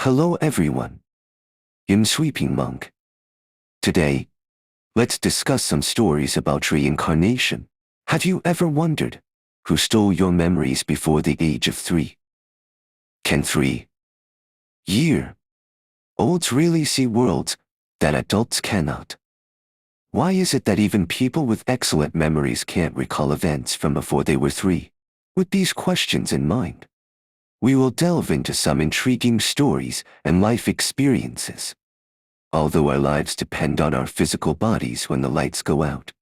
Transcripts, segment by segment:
Hello everyone. I'm Sweeping Monk. Today, let's discuss some stories about reincarnation. Have you ever wondered who stole your memories before the age of 3? Can 3-year-olds really see worlds that adults cannot? Why is it that even people with excellent memories can't recall events from before they were 3? With these questions in mind, we will delve into some intriguing stories and life experiences. Although our lives depend on our physical bodies when the lights go out,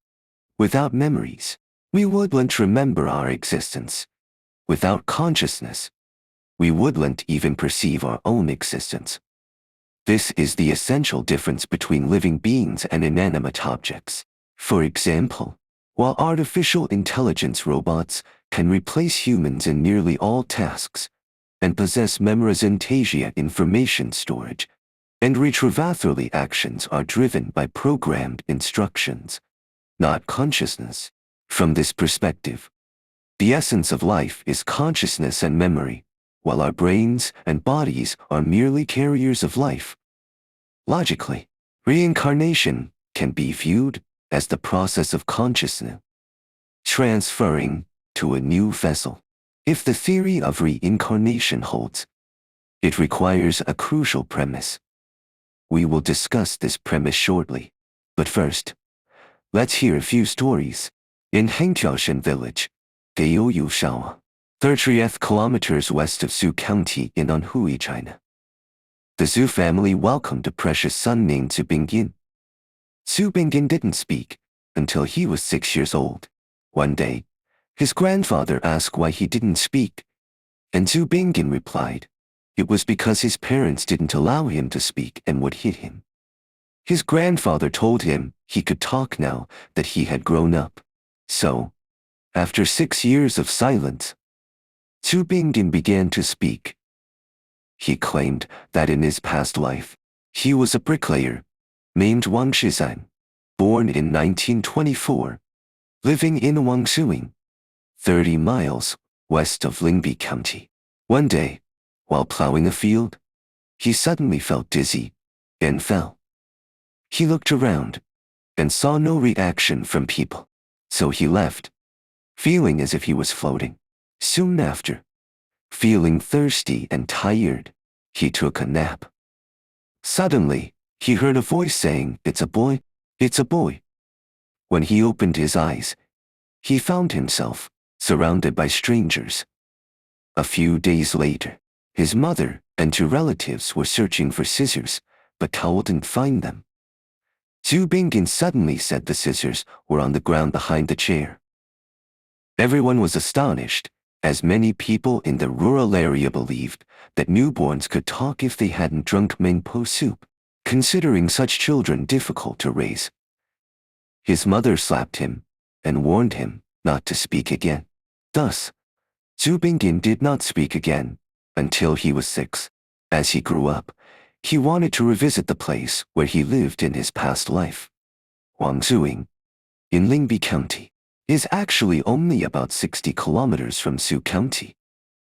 without memories, we wouldn't remember our existence. Without consciousness, we wouldn't even perceive our own existence. This is the essential difference between living beings and inanimate objects. For example, while artificial intelligence robots can replace humans in nearly all tasks, and possess memorization information storage, and retrovatherly actions are driven by programmed instructions, not consciousness. From this perspective, the essence of life is consciousness and memory, while our brains and bodies are merely carriers of life. Logically, reincarnation can be viewed as the process of consciousness transferring to a new vessel. If the theory of reincarnation holds, it requires a crucial premise. We will discuss this premise shortly, but first, let's hear a few stories. In Hengtiaoshan village, Gaoyushawa, 30 kilometers west of Su County in Anhui, China, the Zhu family welcomed a precious son named Zhu Bingyin. Zhu Bingyin didn't speak until he was 6 years old. One day, his grandfather asked why he didn't speak, and Zhu Bingyin replied, it was because his parents didn't allow him to speak and would hit him. His grandfather told him he could talk now that he had grown up. So, after 6 years of silence, Zhu Bingyin began to speak. He claimed that in his past life, he was a bricklayer named Wang Shizan, born in 1924, living in Wangsuing, 30 miles west of Lingbi County. One day, while plowing a field, he suddenly felt dizzy and fell. He looked around and saw no reaction from people, so he left, feeling as if he was floating. Soon after, feeling thirsty and tired, he took a nap. Suddenly, he heard a voice saying, "It's a boy, it's a boy." When he opened his eyes, he found himself surrounded by strangers. A few days later, his mother and 2 relatives were searching for scissors, but couldn't find them. Zhu Bingyin suddenly said the scissors were on the ground behind the chair. Everyone was astonished, as many people in the rural area believed that newborns could talk if they hadn't drunk mengpo soup, considering such children difficult to raise. His mother slapped him and warned him not to speak again. Thus, Zhu Bingyin did not speak again until he was 6. As he grew up, he wanted to revisit the place where he lived in his past life. Wangsuing, in Lingbi County, is actually only about 60 kilometers from Su County.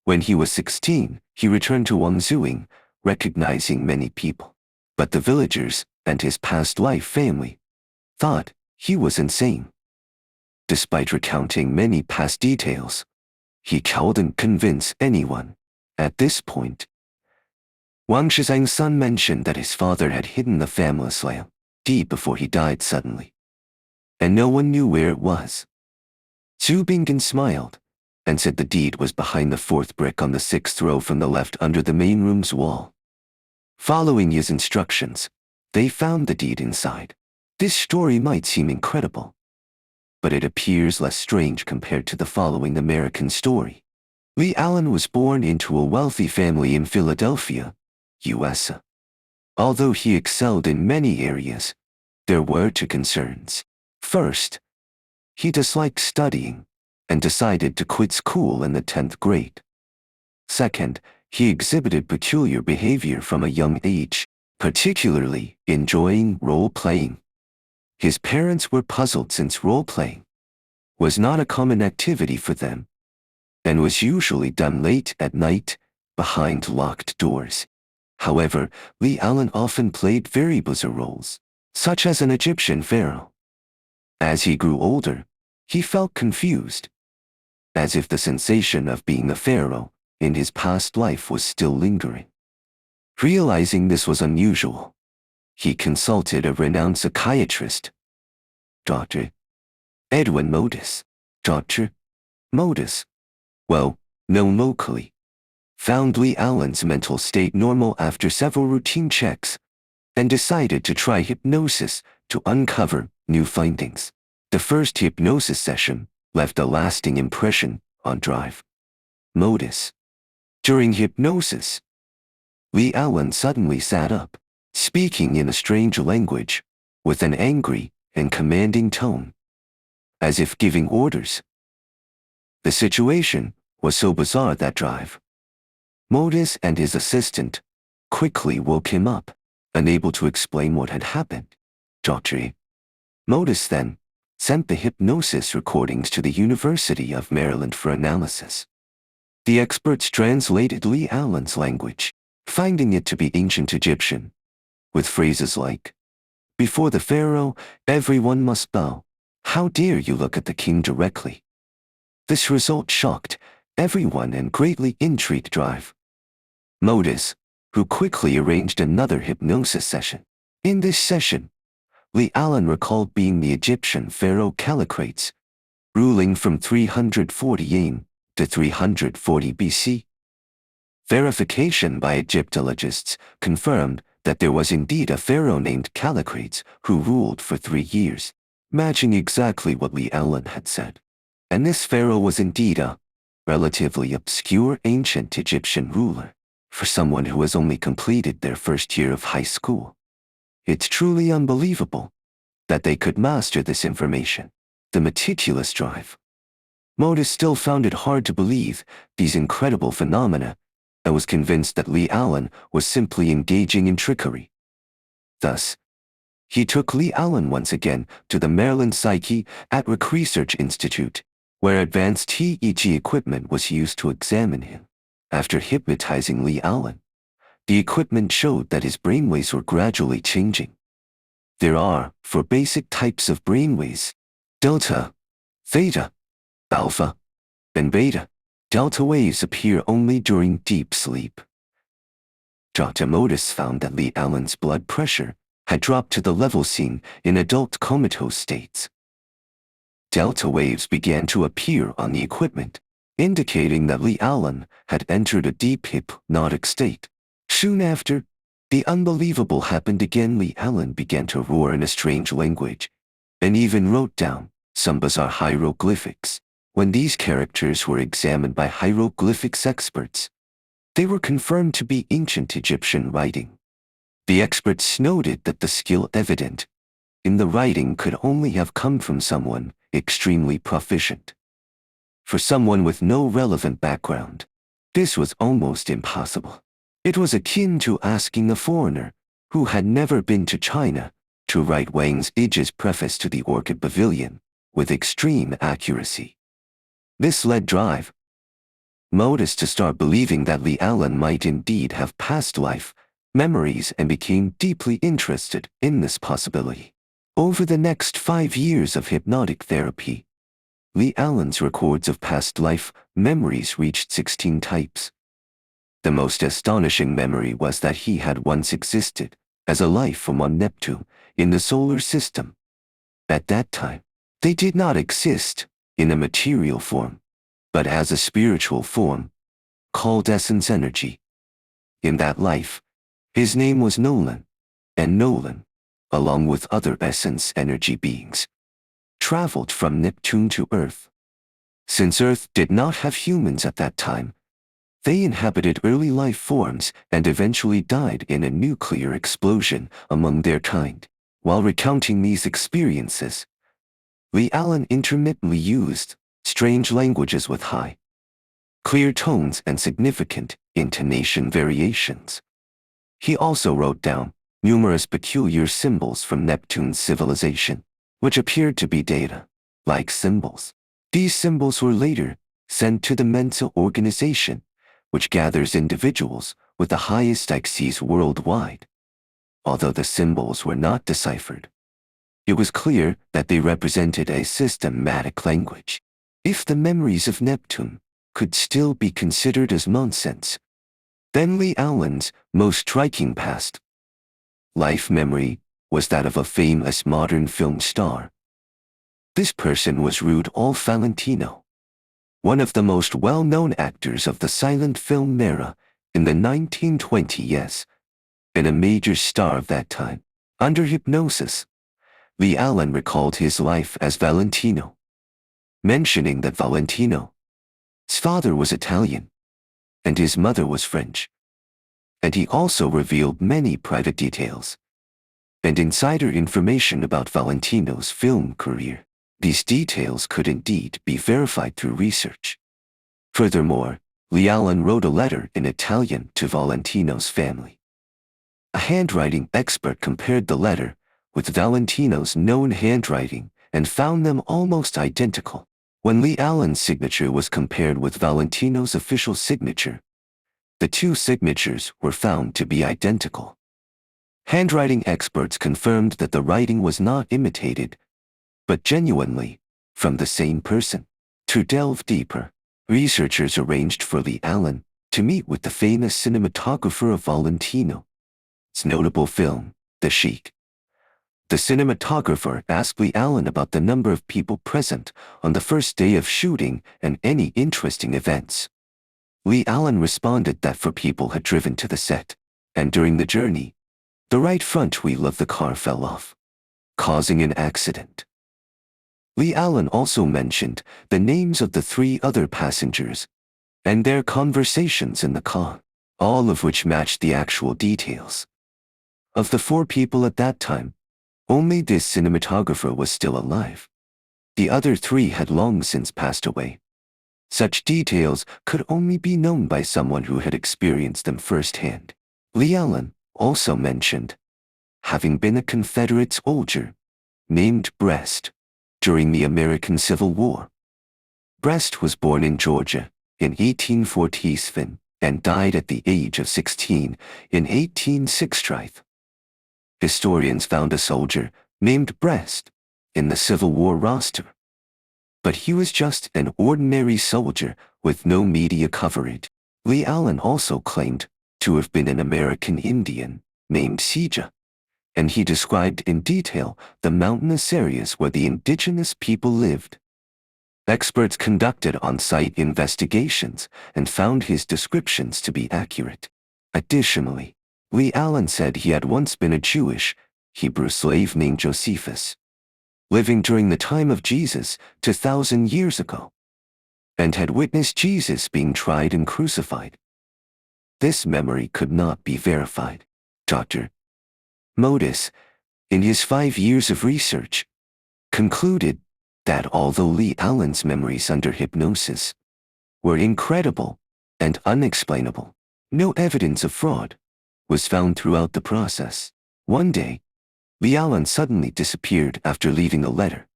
When he was 16, he returned to Wangsuing, recognizing many people. But the villagers and his past life family thought he was insane. Despite recounting many past details, he couldn't convince anyone. At this point, Wang Shizang's son mentioned that his father had hidden the family lamp deep before he died suddenly, and no one knew where it was. Zhu Bingyin smiled and said the deed was behind the 4th brick on the 6th row from the left under the main room's wall. Following his instructions, they found the deed inside. This story might seem incredible, but it appears less strange compared to the following American story. Lee Allen was born into a wealthy family in Philadelphia, USA. Although he excelled in many areas, there were 2 concerns. First, he disliked studying and decided to quit school in the 10th grade. Second, he exhibited peculiar behavior from a young age, particularly enjoying role-playing. His parents were puzzled since role-playing was not a common activity for them, and was usually done late at night, behind locked doors. However, Lee Allen often played very bizarre roles, such as an Egyptian pharaoh. As he grew older, he felt confused, as if the sensation of being a pharaoh in his past life was still lingering. Realizing this was unusual, he consulted a renowned psychiatrist, Dr. Edwin Modis. Dr. Modis, well known locally, found Lee Allen's mental state normal after several routine checks and decided to try hypnosis to uncover new findings. The first hypnosis session left a lasting impression on Drive. Modis. During hypnosis, Lee Allen suddenly sat up, speaking in a strange language, with an angry and commanding tone, as if giving orders. The situation was so bizarre that Drive. Modis and his assistant quickly woke him up, unable to explain what had happened. Dr. Modis then sent the hypnosis recordings to the University of Maryland for analysis. The experts translated Lee Allen's language, finding it to be ancient Egyptian, with phrases like, "Before the pharaoh, everyone must bow. How dare you look at the king directly?" This result shocked everyone and greatly intrigued Drive. Modis, who quickly arranged another hypnosis session. In this session, Lee Allen recalled being the Egyptian pharaoh Callicrates, ruling from 340 AIM to 340 BC. Verification by Egyptologists confirmed that there was indeed a pharaoh named Callicrates who ruled for 3 years, matching exactly what Lee Allen had said. And this pharaoh was indeed a relatively obscure ancient Egyptian ruler for someone who has only completed their first year of high school. It's truly unbelievable that they could master this information. The meticulous Drive. Modis still found it hard to believe these incredible phenomena and was convinced that Lee Allen was simply engaging in trickery. Thus, he took Lee Allen once again to the Maryland Psychiatric Research Institute, where advanced EEG equipment was used to examine him. After hypnotizing Lee Allen, the equipment showed that his brainwaves were gradually changing. There are 4 basic types of brainwaves: delta, theta, alpha, and beta. Delta waves appear only during deep sleep. Dr. Modis found that Lee Allen's blood pressure had dropped to the level seen in adult comatose states. Delta waves began to appear on the equipment, indicating that Lee Allen had entered a deep hypnotic state. Soon after, the unbelievable happened again. Lee Allen began to roar in a strange language, and even wrote down some bizarre hieroglyphics. When these characters were examined by hieroglyphics experts, they were confirmed to be ancient Egyptian writing. The experts noted that the skill evident in the writing could only have come from someone extremely proficient. For someone with no relevant background, this was almost impossible. It was akin to asking a foreigner who had never been to China to write Wang Zige's preface to the Orchid Pavilion with extreme accuracy. This led Drive. Modis to start believing that Lee Allen might indeed have past life memories and became deeply interested in this possibility. Over the next 5 years of hypnotic therapy, Lee Allen's records of past life memories reached 16 types. The most astonishing memory was that he had once existed as a life form on Neptune in the solar system. At that time, they did not exist in a material form, but as a spiritual form, called essence energy. In that life, his name was Nolan, and Nolan, along with other essence energy beings, traveled from Neptune to Earth. Since Earth did not have humans at that time, they inhabited early life forms and eventually died in a nuclear explosion among their kind. While recounting these experiences, Lee Allen intermittently used strange languages with high, clear tones and significant intonation variations. He also wrote down numerous peculiar symbols from Neptune's civilization, which appeared to be data-like symbols. These symbols were later sent to the Mensa organization, which gathers individuals with the highest ICs worldwide. Although the symbols were not deciphered, it was clear that they represented a systematic language. If the memories of Neptune could still be considered as nonsense, then Lee Allen's most striking past life memory was that of a famous modern film star. This person was Rudolph Valentino, one of the most well-known actors of the silent film era in the 1920s, and a major star of that time. Under hypnosis, Lee Allen recalled his life as Valentino, mentioning that Valentino's father was Italian and his mother was French. And he also revealed many private details and insider information about Valentino's film career. These details could indeed be verified through research. Furthermore, Lee Allen wrote a letter in Italian to Valentino's family. A handwriting expert compared the letter with Valentino's known handwriting and found them almost identical. When Lee Allen's signature was compared with Valentino's official signature, the two signatures were found to be identical. Handwriting experts confirmed that the writing was not imitated, but genuinely from the same person. To delve deeper, researchers arranged for Lee Allen to meet with the famous cinematographer of Valentino's notable film, The Sheik. The cinematographer asked Lee Allen about the number of people present on the first day of shooting and any interesting events. Lee Allen responded that 4 people had driven to the set, and during the journey, the right front wheel of the car fell off, causing an accident. Lee Allen also mentioned the names of the 3 other passengers and their conversations in the car, all of which matched the actual details. Of the 4 people at that time, only this cinematographer was still alive. The other 3 had long since passed away. Such details could only be known by someone who had experienced them firsthand. Lee Allen also mentioned having been a Confederate soldier named Brest during the American Civil War. Brest was born in Georgia in 1847 and died at the age of 16 in 1860. Historians found a soldier named Brest in the Civil War roster, but he was just an ordinary soldier with no media coverage. Lee Allen also claimed to have been an American Indian named Sija, and he described in detail the mountainous areas where the indigenous people lived. Experts conducted on-site investigations and found his descriptions to be accurate. Additionally, Lee Allen said he had once been a Jewish Hebrew slave named Josephus, living during the time of Jesus 2,000 years ago, and had witnessed Jesus being tried and crucified. This memory could not be verified. Dr. Modis, in his 5 years of research, concluded that although Lee Allen's memories under hypnosis were incredible and unexplainable, no evidence of fraud was found throughout the process. One day, Lee Allen suddenly disappeared after leaving a letter.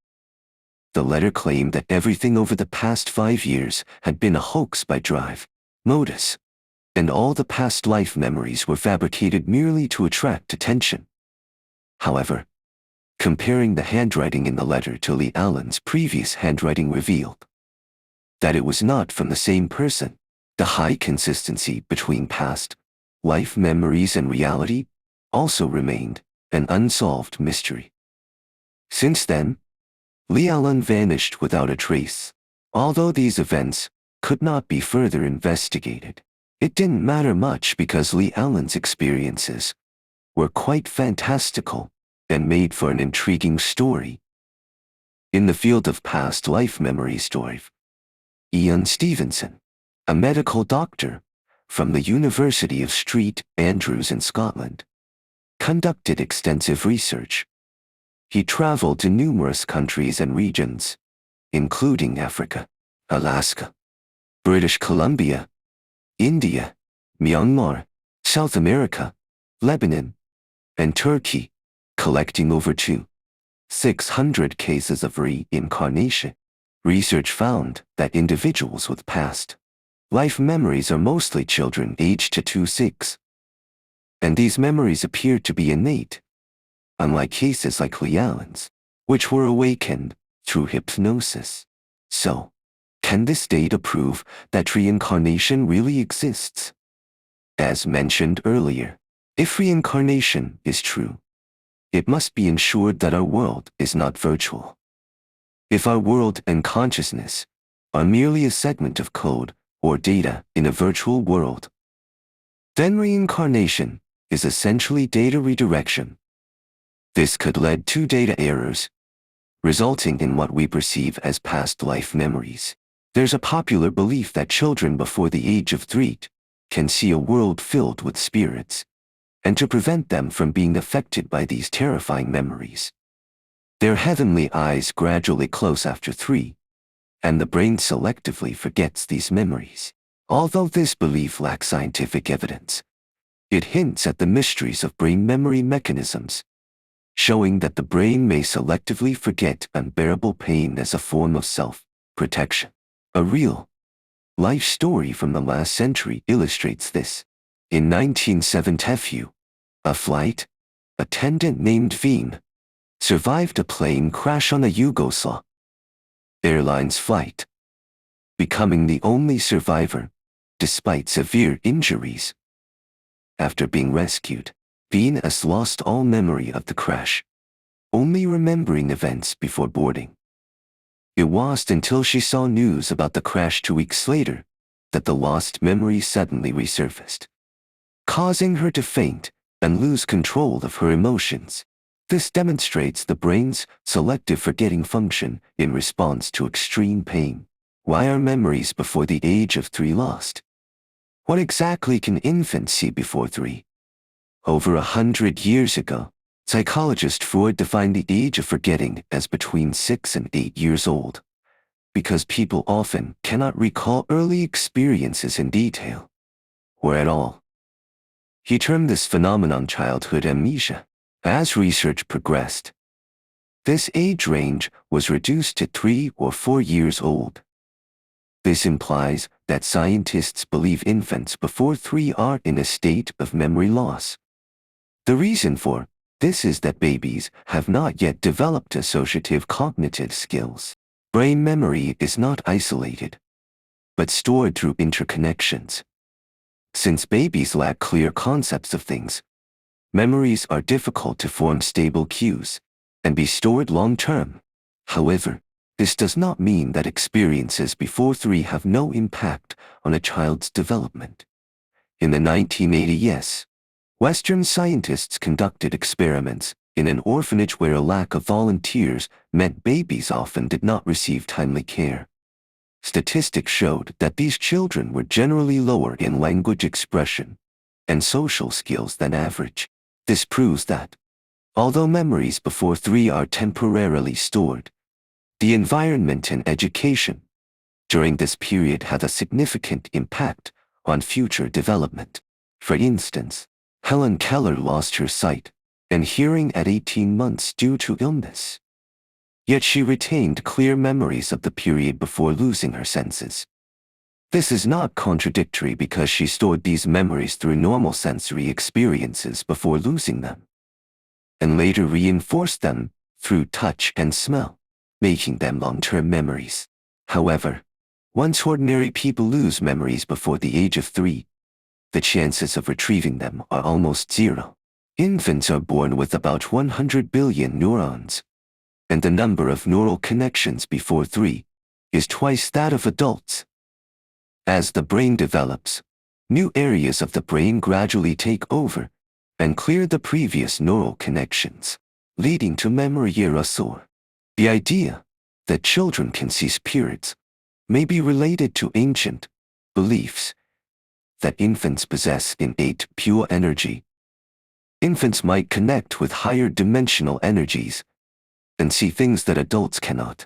The letter claimed that everything over the past 5 years had been a hoax by Drive, Modis, and all the past life memories were fabricated merely to attract attention. However, comparing the handwriting in the letter to Lee Allen's previous handwriting revealed that it was not from the same person. The high consistency between past life memories and reality also remained an unsolved mystery. Since then, Lee Allen vanished without a trace. Although these events could not be further investigated, it didn't matter much because Lee Allen's experiences were quite fantastical and made for an intriguing story. In the field of past life memory story, Ian Stevenson, a medical doctor from the University of St Andrews in Scotland, conducted extensive research. He traveled to numerous countries and regions, including Africa, Alaska, British Columbia, India, Myanmar, South America, Lebanon, and Turkey, collecting over 600 cases of reincarnation. Research found that individuals with past Life memories are mostly children aged 2 to 6. And these memories appear to be innate, unlike cases like Leallan's, which were awakened through hypnosis. So, can this data prove that reincarnation really exists? As mentioned earlier, if reincarnation is true, it must be ensured that our world is not virtual. If our world and consciousness are merely a segment of code or data in a virtual world, then reincarnation is essentially data redirection. This could lead to data errors, resulting in what we perceive as past life memories. There's a popular belief that children before the age of 3 can see a world filled with spirits, and to prevent them from being affected by these terrifying memories, their heavenly eyes gradually close after 3, and the brain selectively forgets these memories. Although this belief lacks scientific evidence, it hints at the mysteries of brain memory mechanisms, showing that the brain may selectively forget unbearable pain as a form of self-protection. A real life story from the last century illustrates this. In 1972, a flight attendant named Veen survived a plane crash on a Yugoslav Airlines flight, becoming the only survivor despite severe injuries. After being rescued, Veen has lost all memory of the crash, only remembering events before boarding. It wasn't until she saw news about the crash 2 weeks later that the lost memory suddenly resurfaced, causing her to faint and lose control of her emotions. This demonstrates the brain's selective forgetting function in response to extreme pain. Why are memories before the age of 3 lost? What exactly can infants see before 3? Over 100 years ago, psychologist Freud defined the age of forgetting as between 6 and 8 years old, because people often cannot recall early experiences in detail, or at all. He termed this phenomenon childhood amnesia. As research progressed, this age range was reduced to 3 or 4 years old. This implies that scientists believe infants before 3 are in a state of memory loss. The reason for this is that babies have not yet developed associative cognitive skills. Brain memory is not isolated, but stored through interconnections. Since babies lack clear concepts of things, memories are difficult to form stable cues and be stored long-term. However, this does not mean that experiences before 3 have no impact on a child's development. In the 1980s, Western scientists conducted experiments in an orphanage where a lack of volunteers meant babies often did not receive timely care. Statistics showed that these children were generally lower in language expression and social skills than average. This proves that, although memories before 3 are temporarily stored, the environment and education during this period had a significant impact on future development. For instance, Helen Keller lost her sight and hearing at 18 months due to illness. Yet she retained clear memories of the period before losing her senses. This is not contradictory because she stored these memories through normal sensory experiences before losing them, and later reinforced them through touch and smell, making them long-term memories. However, once ordinary people lose memories before the age of 3, the chances of retrieving them are almost zero. Infants are born with about 100 billion neurons, and the number of neural connections before 3 is twice that of adults. As the brain develops, new areas of the brain gradually take over and clear the previous neural connections, leading to memory erasure. The idea that children can see spirits may be related to ancient beliefs that infants possess innate pure energy. Infants might connect with higher dimensional energies and see things that adults cannot.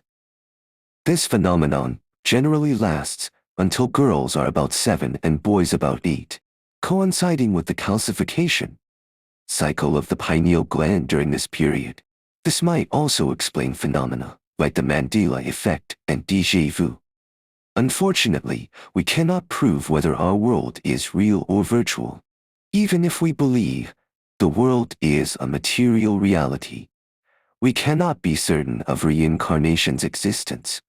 This phenomenon generally lasts until girls are about 7 and boys about 8, coinciding with the calcification cycle of the pineal gland during this period. This might also explain phenomena like the Mandela effect and déjà vu. Unfortunately, we cannot prove whether our world is real or virtual. Even if we believe the world is a material reality, we cannot be certain of reincarnation's existence.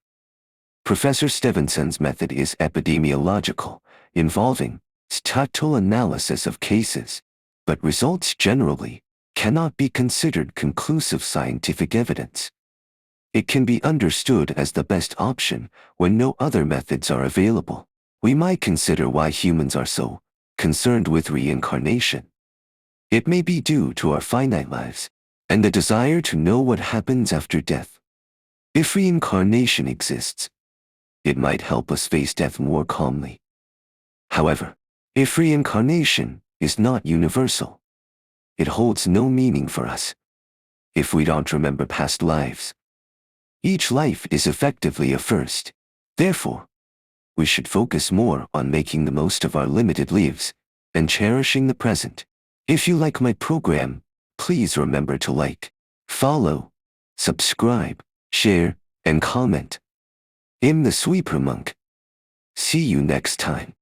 Professor Stevenson's method is epidemiological, involving statistical analysis of cases, but results generally cannot be considered conclusive scientific evidence. It can be understood as the best option when no other methods are available. We might consider why humans are so concerned with reincarnation. It may be due to our finite lives and the desire to know what happens after death. If reincarnation exists, it might help us face death more calmly. However, if reincarnation is not universal, it holds no meaning for us if we don't remember past lives. Each life is effectively a first. Therefore, we should focus more on making the most of our limited lives and cherishing the present. If you like my program, please remember to like, follow, subscribe, share, and comment. I'm the Sweeper Monk. See you next time.